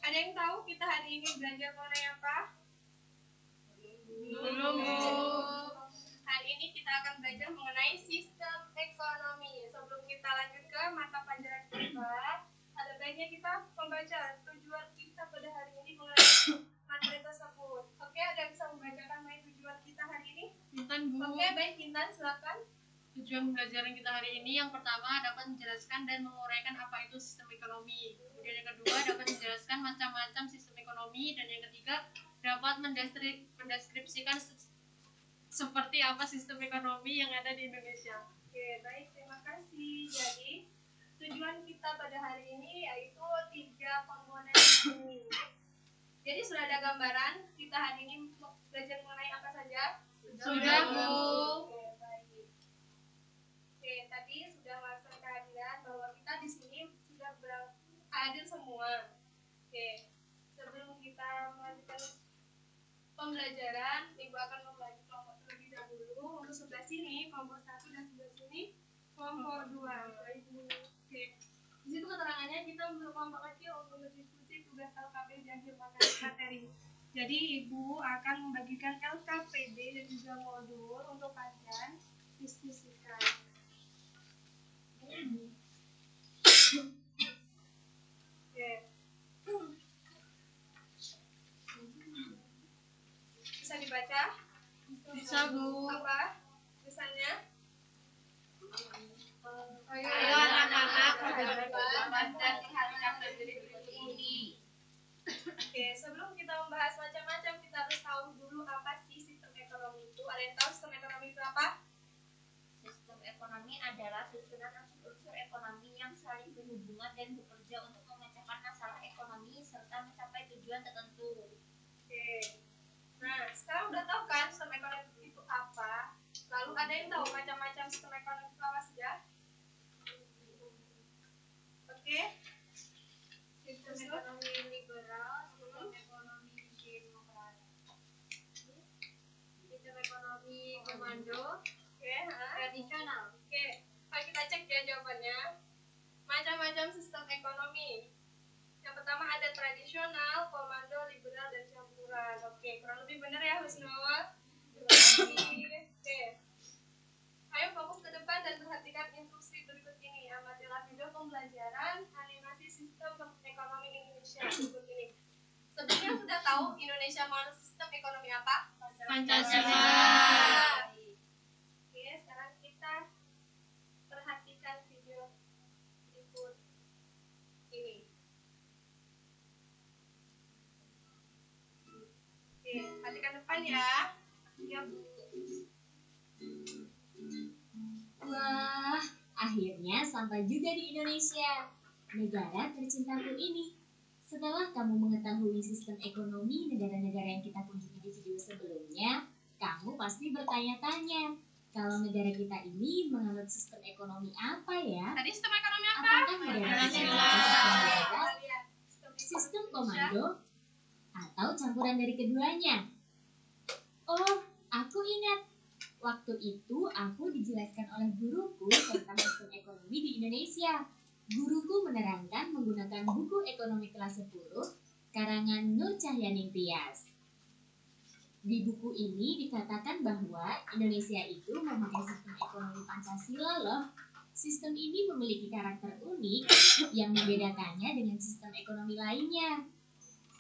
Ada yang tahu kita hari ini belajar mengenai apa? Belum, Bu. Hari ini kita akan belajar mengenai sistem ekonomi. Sebelum kita lanjut ke mata pelajaran kita, ada baiknya kita membaca tujuan kita pada hari ini mengenai materi tersebut. Oke, ada yang bisa membacakan mengenai tujuan kita hari ini? Intan, Bu. Oke, baik Intan, silakan. Tujuan pembelajaran kita hari ini yang pertama dapat menjelaskan dan menguraikan apa itu sistem ekonomi. Kemudian yang kedua dapat menjelaskan macam-macam sistem ekonomi, dan yang ketiga dapat mendeskripsikan seperti apa sistem ekonomi yang ada di Indonesia. Oke, baik, terima kasih. Jadi tujuan kita pada hari ini yaitu 3 komponen ini. Jadi sudah ada gambaran kita hari ini belajar mengenai apa saja? Sudah, Bu. Oke, baik. Oke, tadi sudah melakukan kehadiran bahwa kita di sini sudah hadir semua. Oke, sebelum kita melanjutkan pembelajaran, Ibu akan membagi kelompok terlebih dahulu. Untuk sebelah sini kelompok 1 dan sebelah sini kelompok 2. Baik, Bu. Oke. Di situ keterangannya kita untuk kelompok kecil untuk berdiskusi tugas LKP di akhir materi. Jadi Ibu akan membagikan LKPD dan juga modul untuk kalian diskusikan. Oke. Bisa dibaca? Bisa, Bu. Apa tulisannya? Ayo anak-anak, dan perhatikan materi berikut ini. Oke, sebelum kita membahas macam-macam, kita harus tahu dulu apa sih sistem ekonomi itu. Ada yang tahu sistem ekonomi itu apa? Sistem ekonomi adalah susunan unsur-unsur ekonomi yang saling berhubungan dan bekerja untuk memecahkan masalah ekonomi serta mencapai tujuan tertentu. Oke. Nah, sekarang udah tahu kan sistem ekonomi itu apa? Lalu ada yang tahu macam-macam sistem ekonomi itu apa saja? Oke. Sistem ekonomi liberal, sistem ekonomi demokrasi, sistem ekonomi komando, tradisional. Oke, mari kita cek ya jawabannya. Macam-macam sistem ekonomi. Yang pertama ada tradisional, komando, liberal, dan campuran. Oke, kurang lebih benar ya Husnul? Oke. Ayo fokus ke depan dan perhatikan instruksi berikut ini. Amatilah video pembelajaran animasi sistem ekonomi Indonesia berikut ini. Sebelumnya sudah tahu Indonesia menganut sistem ekonomi apa? Pancasila. Oke, sekarang kita perhatikan video berikut ini. Oke, perhatikan depan ya. Ya, Bu. Wah, akhirnya sampai juga di Indonesia, negara tercintaku ini. Setelah kamu mengetahui sistem ekonomi negara-negara yang kita kunjungi di video sebelumnya, kamu pasti bertanya-tanya, kalau negara kita ini menganut sistem ekonomi apa ya? Tadi sistem ekonomi apa? Apakah negara kita Pancasila. sistem liberal, sistem komando, atau campuran dari keduanya? Oh, aku ingat. Waktu itu aku dijelaskan oleh guruku tentang sistem ekonomi di Indonesia. Guruku menerangkan menggunakan buku ekonomi kelas 10 karangan Nur Cahyaning Tias. Di buku ini dikatakan bahwa Indonesia itu memakai sistem ekonomi Pancasila loh. Sistem ini memiliki karakter unik yang membedakannya dengan sistem ekonomi lainnya.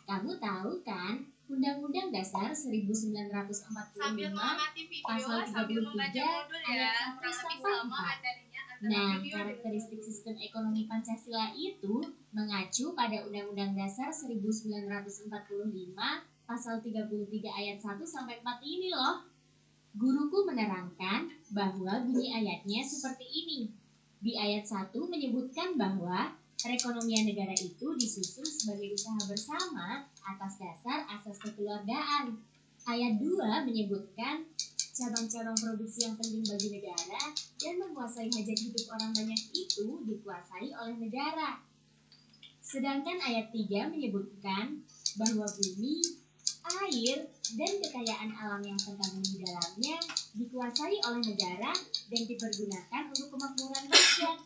Kamu tahu kan, Undang-Undang Dasar 1945 Sambil mengamati video, Pasal sambil membaca 33 modul ya. ayat 1 Kurang lebih sampai sama 4. materinya antara Nah, video dan karakteristik sistem ekonomi Pancasila itu mengacu pada Undang-Undang Dasar 1945 Pasal 33 ayat 1 sampai 4 ini loh. Guruku menerangkan bahwa bunyi ayatnya seperti ini. Di ayat 1 menyebutkan bahwa perekonomian negara itu disusun sebagai usaha bersama atas dasar asas kekeluargaan. Ayat 2 menyebutkan cabang-cabang produksi yang penting bagi negara dan menguasai hajat hidup orang banyak itu dikuasai oleh negara. Sedangkan ayat 3 menyebutkan bahwa bumi, air, dan kekayaan alam yang terkandung di dalamnya dikuasai oleh negara dan dipergunakan untuk kemakmuran rakyat.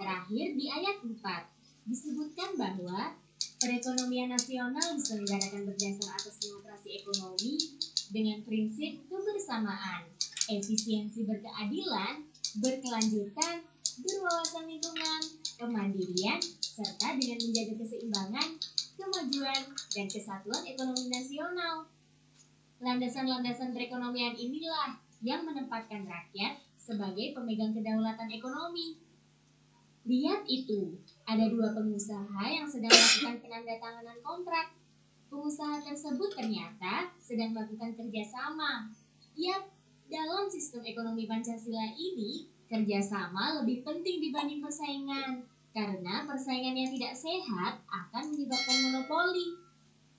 Terakhir di ayat 4 disebutkan bahwa Perekonomian nasional diselenggarakan berdasar atas demokrasi ekonomi dengan prinsip kebersamaan, efisiensi berkeadilan, berkelanjutan, berwawasan lingkungan, kemandirian, serta dengan menjaga keseimbangan, kemajuan, dan kesatuan ekonomi nasional. Landasan-landasan perekonomian inilah yang menempatkan rakyat sebagai pemegang kedaulatan ekonomi. Lihat itu, ada dua pengusaha yang sedang melakukan penandatanganan kontrak. Pengusaha tersebut ternyata sedang melakukan kerjasama. Yap, dalam sistem ekonomi Pancasila ini, kerjasama lebih penting dibanding persaingan. Karena persaingan yang tidak sehat akan menyebabkan monopoli.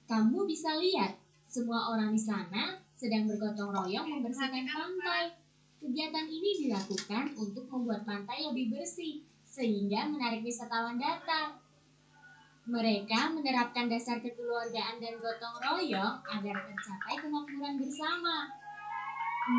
Kamu bisa lihat, semua orang di sana sedang bergotong royong membersihkan pantai. Kegiatan ini dilakukan untuk membuat pantai lebih bersih, sehingga menarik wisatawan datang. Mereka menerapkan dasar kekeluargaan dan gotong royong agar tercapai kemakmuran bersama.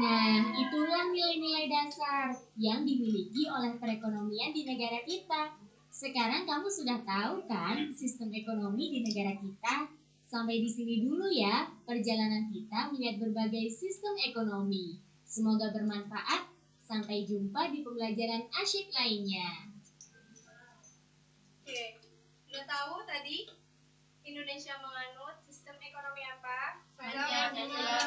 Nah, itulah nilai-nilai dasar yang dimiliki oleh perekonomian di negara kita. Sekarang kamu sudah tahu kan sistem ekonomi di negara kita? Sampai di sini dulu ya perjalanan kita melihat berbagai sistem ekonomi. Semoga bermanfaat. Sampai jumpa di pembelajaran asyik lainnya. Oke, udah tahu tadi Indonesia menganut sistem ekonomi apa? Pancasila.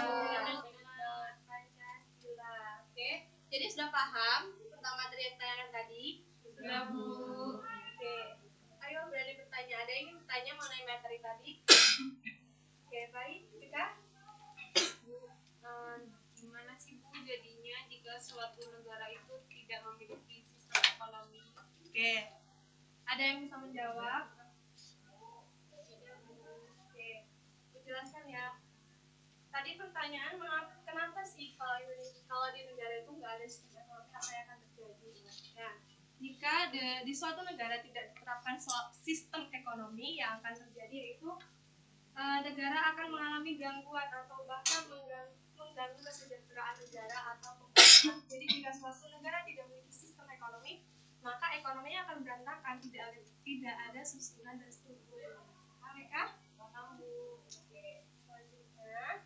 Oke, jadi sudah paham tentang materi yang ditanyakan tadi? Sudah, Bu. Oke, ayo berani bertanya. Ada yang ingin bertanya mengenai materi tadi? Oke, baik. Jika Gimana sih Bu jadinya jika suatu negara itu tidak memiliki sistem ekonomi? Oke, ada yang bisa menjawab? Oke, dijelaskan ya. Tadi pertanyaan kenapa sih kalau di negara itu nggak ada sistem ekonomi, apa yang akan terjadi? Nah, jika di suatu negara tidak diterapkan sistem ekonomi, yang akan terjadi yaitu negara akan mengalami gangguan atau bahkan mengganggu kesejahteraan negara atau pemerintahan. Jadi jika suatu negara tidak memiliki sistem ekonomi, maka ekonominya akan berantakan, tidak ada susunan dan struktur. Paham ya? Paham, Bu. Oke, selanjutnya.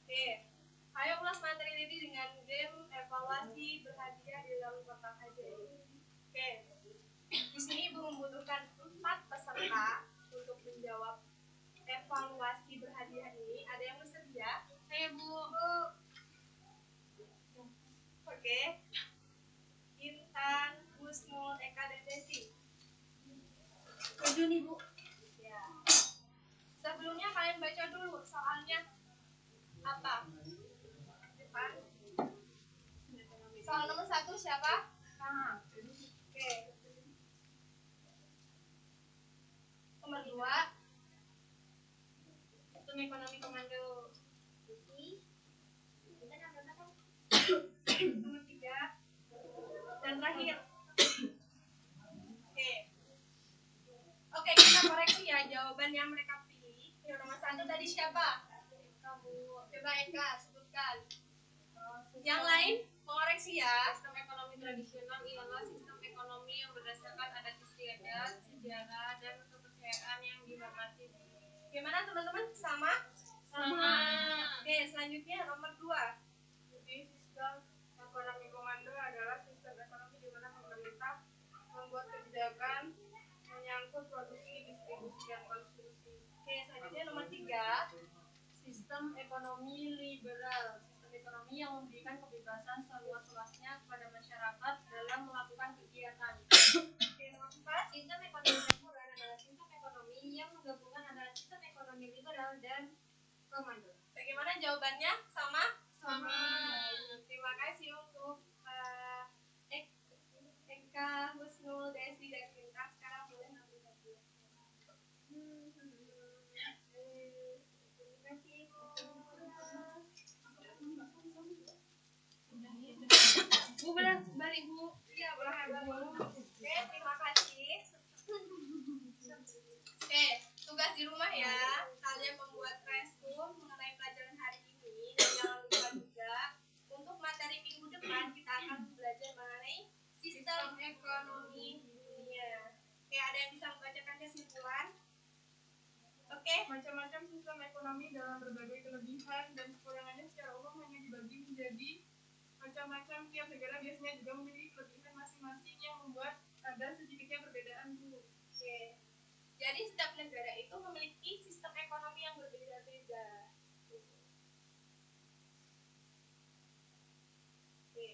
Oke, ayo ulas materi ini dengan game evaluasi berhadiah di dalam kotak ajaib. Oke, di sini Ibu membutuhkan 4 peserta untuk menjawab evaluasi berhadiah ini. Ada yang bersedia? Ayo Bu. Oke. Intan, Husnul, Eka, dan Desi. Maju nih Bu. Ya. Sebelumnya kalian baca dulu soalnya apa? Depan. Soal nomor 1 siapa? Oke. Nomor 2. Sistem ekonomi komando. Nomor 3. Dan terakhir. Oke, kita koreksi ya jawaban yang mereka pilih. Yang nomor 1 tadi siapa? Kamu. Coba Eka sebutkan. Yang lain mengoreksi ya. Sistem ekonomi tradisional ialah sistem ekonomi yang berdasarkan adat istiadat, sejarah, dan kepercayaan yang dihormati. Gimana teman-teman? Sama? Sama. Oke, selanjutnya nomor 2. Jadi sistem ekonomi komando adalah sistem ekonomi di mana pemerintah membuat kebijakan menyangkut produksi, distribusi, dan konsumsi. Oke, selanjutnya nomor 3. Sistem ekonomi liberal, sistem ekonomi yang memberikan kebebasan seluas-luasnya kepada masyarakat dalam melakukan kegiatan. Oke, nomor 4. Sistem ekonomi temporer adalah sistem ekonomi yang menggabungkan antara sistem ekonomi liberal dan komando. Bagaimana jawabannya? Sama? Sama. Terima kasih untuk Eka, Husnul, Desi, dan Intan. Sekarang boleh ambil hadiah. Terima kasih Ibu. Bu, balik Bu. Iya, boleh. Oke, terima kasih. Oke, tugas di rumah ya. Kalian membuat resume mengenai ekonomi dunia. Oke, ada yang bisa membacakan kesimpulan? Oke. Macam-macam sistem ekonomi dalam berbagai kelebihan dan kekurangannya secara umum hanya dibagi menjadi macam-macam. Tiap negara biasanya juga memiliki kelebihan masing-masing yang membuat ada sedikitnya perbedaan, Bu. Oke. Jadi setiap negara itu memiliki sistem ekonomi yang berbeda-beda. Oke.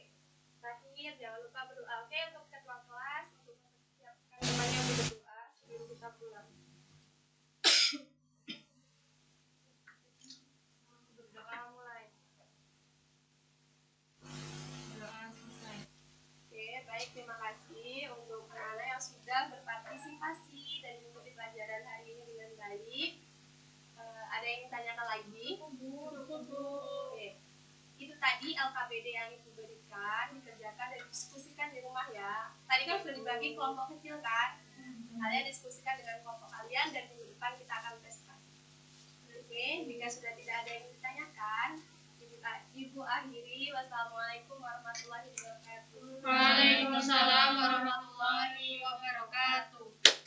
Terakhir jangan lupa berdoa. Oke, untuk ketua kelas untuk mempersiapkan temannya berdoa sebelum kita pulang. Berdoa mulai. Doa selesai. Oke, baik, terima kasih untuk anak-anak yang sudah berpartisipasi dan mengikuti pelajaran hari ini dengan baik. Ada yang ditanyakan lagi? Oke. Itu tadi LKPD yang Ibu berikan, dikerjakan dan diskusikan di rumah ya. Tadi kan sudah dibagi kelompok kecil kan? Kalian diskusikan dengan kelompok kalian dan minggu depan kita akan teskan. Oke, jika sudah tidak ada yang ditanyakan, Ibu akhiri. Wassalamualaikum warahmatullahi wabarakatuh. Waalaikumsalam warahmatullahi